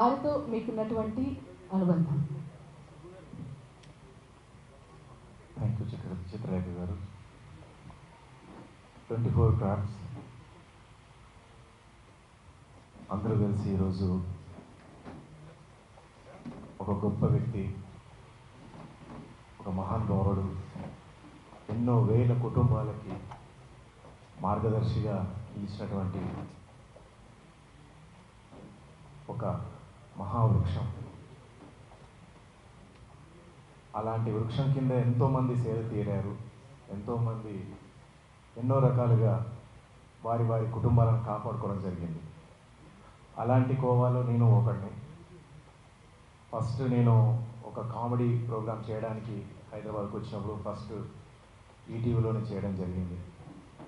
వారితో మీకున్నటువంటి అనుబంధం. థ్యాంక్ యూ చిత్రలేఖ గారు. 24 క్రాఫ్ట్స్ అందరూ కలిసి ఈరోజు ఒక గొప్ప వ్యక్తి, ఒక మహానుభావుడు, ఎన్నో వేల కుటుంబాలకి మార్గదర్శిగా నిలిచినటువంటి ఒక మహావృక్షం. అలాంటి వృక్షం కింద ఎంతోమంది సేద తీరారు. ఎంతోమంది ఎన్నో రకాలుగా వారి వారి కుటుంబాలను కాపాడుకోవడం జరిగింది. అలాంటి కోవాలో నేను ఒకడిని. ఫస్ట్ నేను ఒక కామెడీ ప్రోగ్రామ్ చేయడానికి హైదరాబాద్కి వచ్చినప్పుడు ఫస్ట్ ఈటీవీలోనే చేయడం జరిగింది.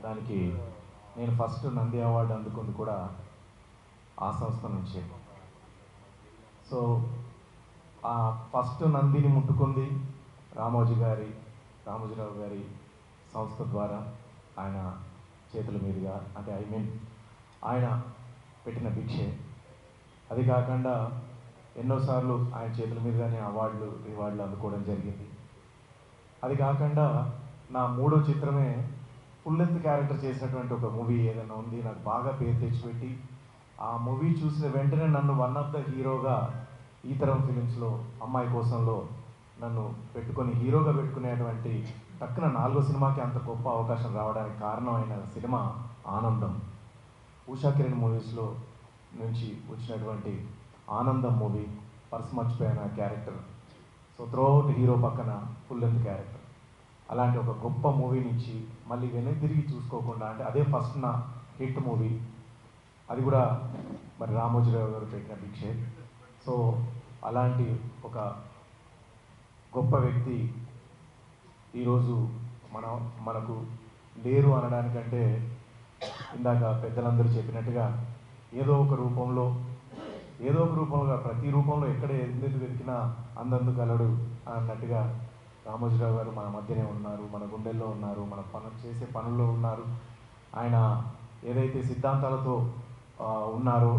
దానికి నేను ఫస్ట్ నంది అవార్డు అందుకుంది కూడా ఆ సంస్థ నుంచే. సో ఆ ఫస్ట్ నందిని ముట్టుకుంది రామోజీరావు గారి సంస్థ ద్వారా, ఆయన చేతుల మీదుగా, అంటే ఆయన పెట్టిన భిక్షే. అది కాకుండా ఎన్నోసార్లు ఆయన చేతుల మీదుగానే రివార్డులు అందుకోవడం జరిగింది. అది కాకుండా నా 3వ చిత్రమే ఫుల్ లెంత్ క్యారెక్టర్ చేసినటువంటి ఒక మూవీ ఏదైనా ఉంది, నాకు బాగా పేరు తెచ్చిపెట్టి ఆ మూవీ చూసిన వెంటనే నన్ను వన్ ఆఫ్ ద హీరోగా ఈ తరం ఫిలిమ్స్లో అమ్మాయి కోసంలో నన్ను హీరోగా పెట్టుకునేటువంటి టక్కున 4వ సినిమాకి అంత గొప్ప అవకాశం రావడానికి కారణమైన సినిమా ఆనందం. ఉషా కిరణ్ మూవీస్లో నుంచి వచ్చినటువంటి ఆనందం మూవీ, పర్స్ మర్చిపోయిన క్యారెక్టర్. సో త్రూఅవుట్ హీరో పక్కన ఫుల్ లెంత్ క్యారెక్టర్. అలాంటి ఒక గొప్ప మూవీ నుంచి మళ్ళీ వెనక్కి తిరిగి చూసుకోకుండా, అంటే అదే ఫస్ట్ నా హిట్ మూవీ, అది కూడా మరి రామోజీరావు గారు పెట్టిన భిక్షే. సో అలాంటి ఒక గొప్ప వ్యక్తి ఈరోజు మనకు లేరు అనడానికంటే, ఇందాక పెద్దలందరూ చెప్పినట్టుగా ఏదో ఒక రూపంలో ప్రతి రూపంలో ఎక్కడ ఎందుకు వెతికినా అందందు కలడు అన్నట్టుగా రామోజీరావు గారు మన మధ్యనే ఉన్నారు, మన గుండెల్లో ఉన్నారు, మన చేసే పనుల్లో ఉన్నారు. ఆయన ఏదైతే సిద్ధాంతాలతో ఉన్నారో,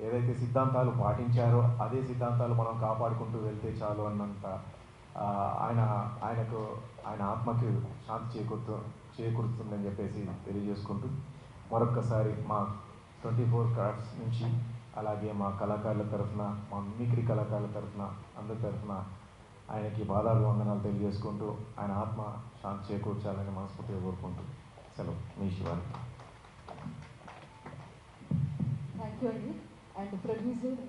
ఏదైతే సిద్ధాంతాలు పాటించారో అదే సిద్ధాంతాలు మనం కాపాడుకుంటూ వెళ్తే చాలు అన్నంత ఆయన ఆత్మకి శాంతి చేకూరుతుందని చెప్పేసి తెలియజేసుకుంటూ, మరొక్కసారి మా 24 క్రాఫ్ట్స్ నుంచి, అలాగే మా కళాకారుల తరఫున, మా మిమిక్రీ కళాకారుల తరఫున, అందరి తరఫున ఆయనకి వందనాలు తెలియజేసుకుంటూ, ఆయన ఆత్మ శాంతి చేకూర్చాలని మనస్ఫూర్తిగా కోరుకుంటూ సెలవు. మీ శివాని. థ్యాంక్ యూ అండి. And producer